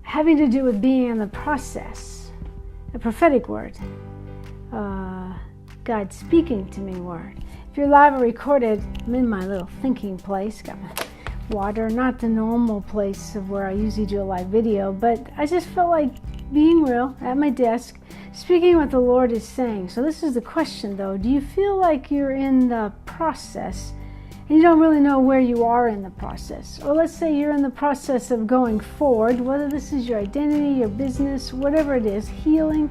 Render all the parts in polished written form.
having to do with being in the process, a prophetic word, God speaking to me word. If you're live or recorded, I'm in my little thinking place, got my water, not the normal place of where I usually do a live video, but I just felt like being real at my desk, speaking what the Lord is saying. So this is the question though, do you feel like you're in the process and you don't really know where you are in the process? Or let's say you're in the process of going forward, whether this is your identity, your business, whatever it is, healing,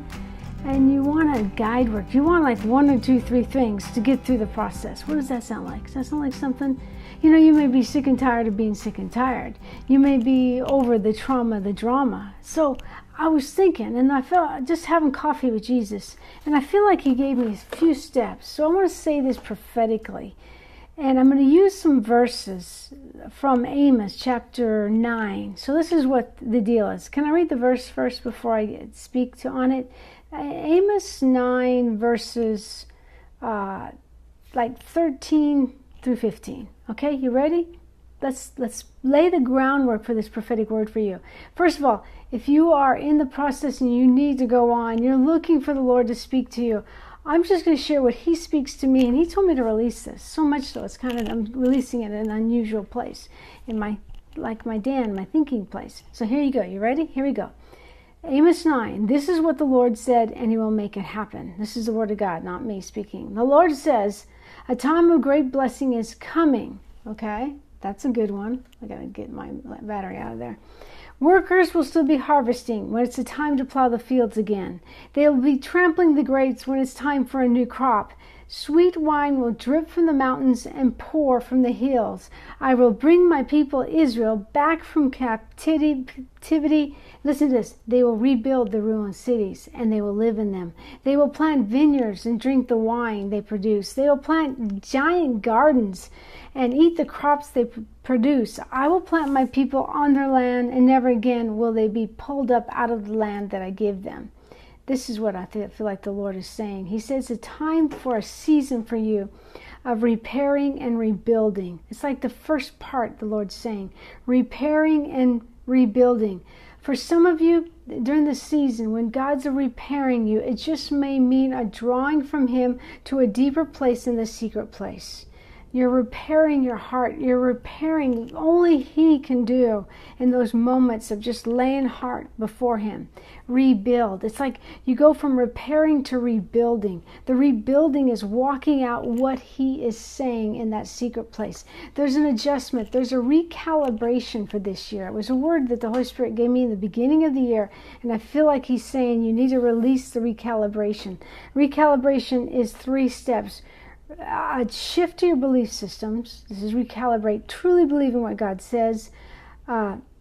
and you want a guide work. You want like 1 or 2, 3 things to get through the process. What does that sound like? Does that sound like something? You know, you may be sick and tired of being sick and tired. You may be over the trauma, the drama. So I was thinking, and I felt just having coffee with Jesus, and I feel like he gave me a few steps. So I want to say this prophetically. And I'm going to use some verses from Amos chapter 9. So this is what the deal is. Can I read the verse first before I speak on it? Amos 9 verses like 13 through 15. Okay, you ready? Let's lay the groundwork for this prophetic word for you. First of all, if you are in the process and you need to go on, you're looking for the Lord to speak to you, I'm just going to share what he speaks to me, and he told me to release this. So much so, it's kind of, I'm releasing it in an unusual place, in my den, my thinking place. So here you go. You ready? Here we go. Amos 9, this is what the Lord said, and he will make it happen. This is the word of God, not me speaking. The Lord says, a time of great blessing is coming. Okay, that's a good one. I got to get my battery out of there. Workers will still be harvesting when it's the time to plow the fields again. They will be trampling the grapes when it's time for a new crop. Sweet wine will drip from the mountains and pour from the hills. I will bring my people Israel back from captivity. Listen to this. They will rebuild the ruined cities, and they will live in them. They will plant vineyards and drink the wine they produce. They will plant giant gardens and eat the crops they produce. I will plant my people on their land, and never again will they be pulled up out of the land that I give them. This is what I feel like the Lord is saying. He says a time for a season for you of repairing and rebuilding. It's like the first part the Lord's saying, repairing and rebuilding. For some of you, during the season, when God's repairing you, it just may mean a drawing from him to a deeper place in the secret place. You're repairing your heart. You're repairing only he can do in those moments of just laying heart before him. Rebuild. It's like you go from repairing to rebuilding. The rebuilding is walking out what he is saying in that secret place. There's an adjustment. There's a recalibration for this year. It was a word that the Holy Spirit gave me in the beginning of the year, and I feel like he's saying you need to release the recalibration. Recalibration is 3 steps. Shift to your belief systems. This is recalibrate, truly believing what God says.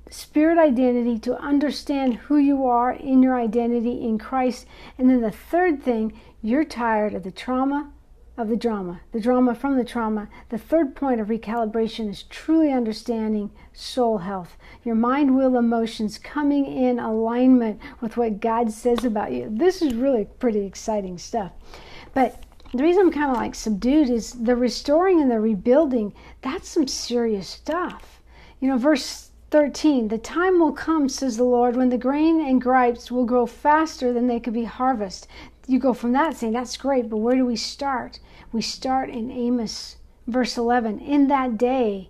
Spirit identity, to understand who you are in your identity in Christ. And then the third thing, you're tired of the trauma, of the drama from the trauma. The third point of recalibration is truly understanding soul health. Your mind, will, emotions coming in alignment with what God says about you. This is really pretty exciting stuff. But the reason I'm kind of like subdued is the restoring and the rebuilding. That's some serious stuff. You know, verse 13, the time will come, says the Lord, when the grain and grapes will grow faster than they could be harvested. You go from that saying, that's great, but where do we start? We start in Amos, verse 11. In that day,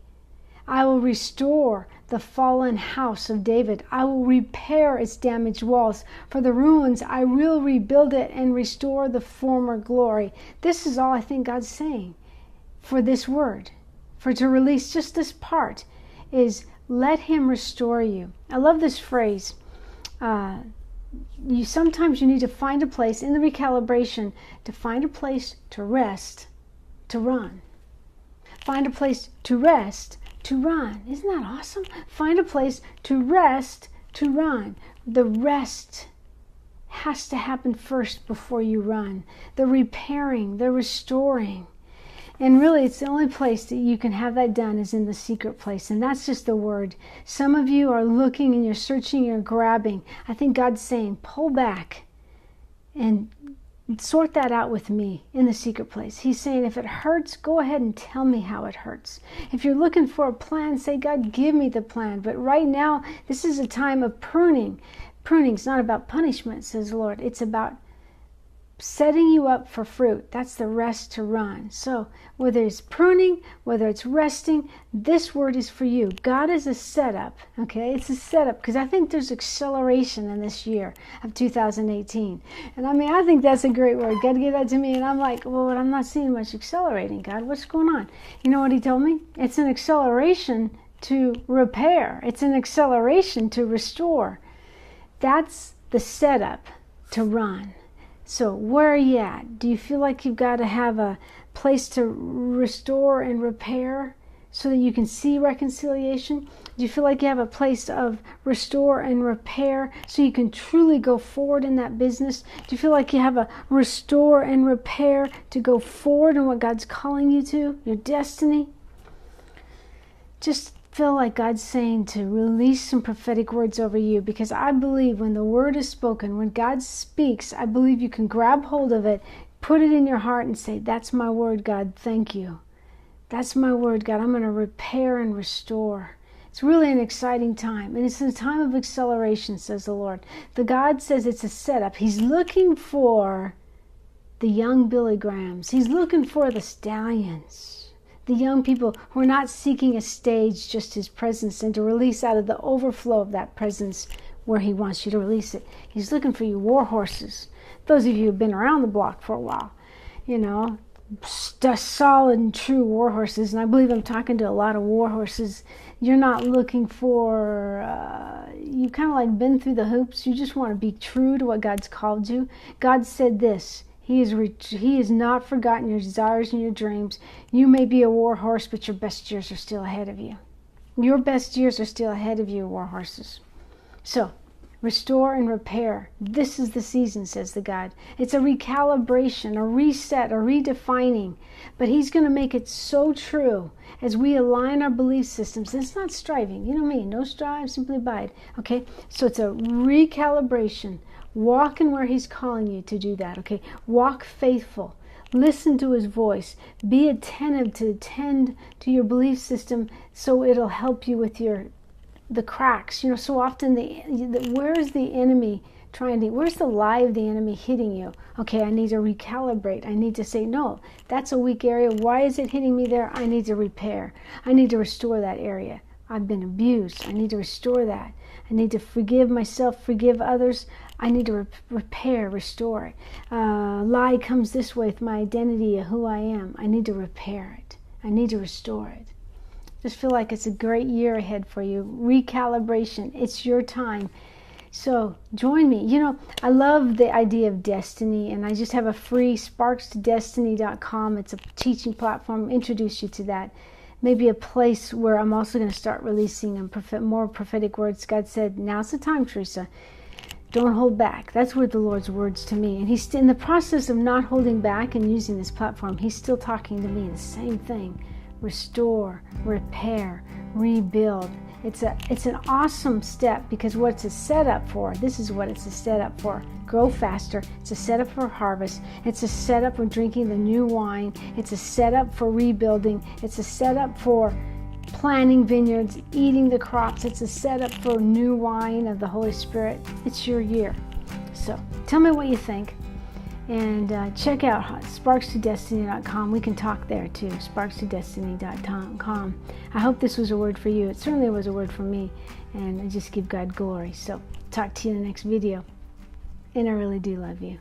I will restore the fallen house of David. I will repair its damaged walls. For the ruins, I will rebuild it and restore the former glory. This is all I think God's saying for this word. For to release just this part is let him restore you. I love this phrase. Sometimes you need to find a place in the recalibration, to find a place to rest, to run. Find a place to rest, to run. Isn't that awesome? Find a place to rest, to run. The rest has to happen first before you run. The repairing, the restoring. And really, it's the only place that you can have that done is in the secret place. And that's just the word. Some of you are looking and you're searching, you're grabbing. I think God's saying, pull back and sort that out with me in the secret place. He's saying, if it hurts, go ahead and tell me how it hurts. If you're looking for a plan, say, God, give me the plan. But right now, this is a time of pruning. Pruning's not about punishment, says the Lord. It's about setting you up for fruit. That's the rest to run. So whether it's pruning, whether it's resting, this word is for you. God is a setup, okay? It's a setup, because I think there's acceleration in this year of 2018. And I think that's a great word. God gave that to me, and I'm like, well, I'm not seeing much accelerating, God. What's going on? You know what he told me? It's an acceleration to repair. It's an acceleration to restore. That's the setup to run. So where are you at? Do you feel like you've got to have a place to restore and repair so that you can see reconciliation? Do you feel like you have a place of restore and repair so you can truly go forward in that business? Do you feel like you have a restore and repair to go forward in what God's calling you to, your destiny? Just feel like God's saying to release some prophetic words over you, because I believe when the word is spoken, when God speaks, I believe you can grab hold of it, put it in your heart and say, that's my word, God, thank you. That's my word, God. I'm going to repair and restore. It's really an exciting time, and it's a time of acceleration, says the Lord. The God says it's a setup. He's looking for the young Billy Grahams. He's looking for the stallions. The young people who are not seeking a stage, just his presence, and to release out of the overflow of that presence where he wants you to release it. He's looking for you war horses. Those of you who've been around the block for a while, solid and true war horses. And I believe I'm talking to a lot of war horses. You're not looking for, you kind of like been through the hoops. You just want to be true to what God's called you. God said this. He has not forgotten your desires and your dreams. You may be a war horse, but your best years are still ahead of you. Your best years are still ahead of you, war horses. So, restore and repair. This is the season, says the God. It's a recalibration, a reset, a redefining. But he's going to make it so true as we align our belief systems. And it's not striving. You know me, no strive, simply abide. Okay? So it's a recalibration. Walk in where he's calling you to do that, okay? Walk faithful. Listen to his voice. Be attentive to attend to your belief system so it'll help you with the cracks. So often, where is the enemy where's the lie of the enemy hitting you? Okay, I need to recalibrate. I need to say, no, that's a weak area. Why is it hitting me there? I need to repair. I need to restore that area. I've been abused. I need to restore that. I need to forgive myself, forgive others. I need to repair, restore it. Lie comes this way with my identity of who I am. I need to repair it. I need to restore it. Just feel like it's a great year ahead for you. Recalibration. It's your time. So join me. I love the idea of destiny, and I just have a free sparkstodestiny.com. It's a teaching platform. Introduce you to that. Maybe a place where I'm also going to start releasing more prophetic words. God said, now's the time, Theresa. Don't hold back. That's what the Lord's words to me. And he's in the process of not holding back and using this platform. He's still talking to me the same thing. Restore, repair, rebuild. It's an awesome step, because what it's a setup for, this is what it's a setup for. Grow faster. It's a setup for harvest. It's a setup for drinking the new wine. It's a setup for rebuilding. It's a setup for planting vineyards, eating the crops. It's a setup for new wine of the Holy Spirit. It's your year. So tell me what you think. And check out sparkstodestiny.com. We can talk there too, sparkstodestiny.com. I hope this was a word for you. It certainly was a word for me. And I just give God glory. So talk to you in the next video. And I really do love you.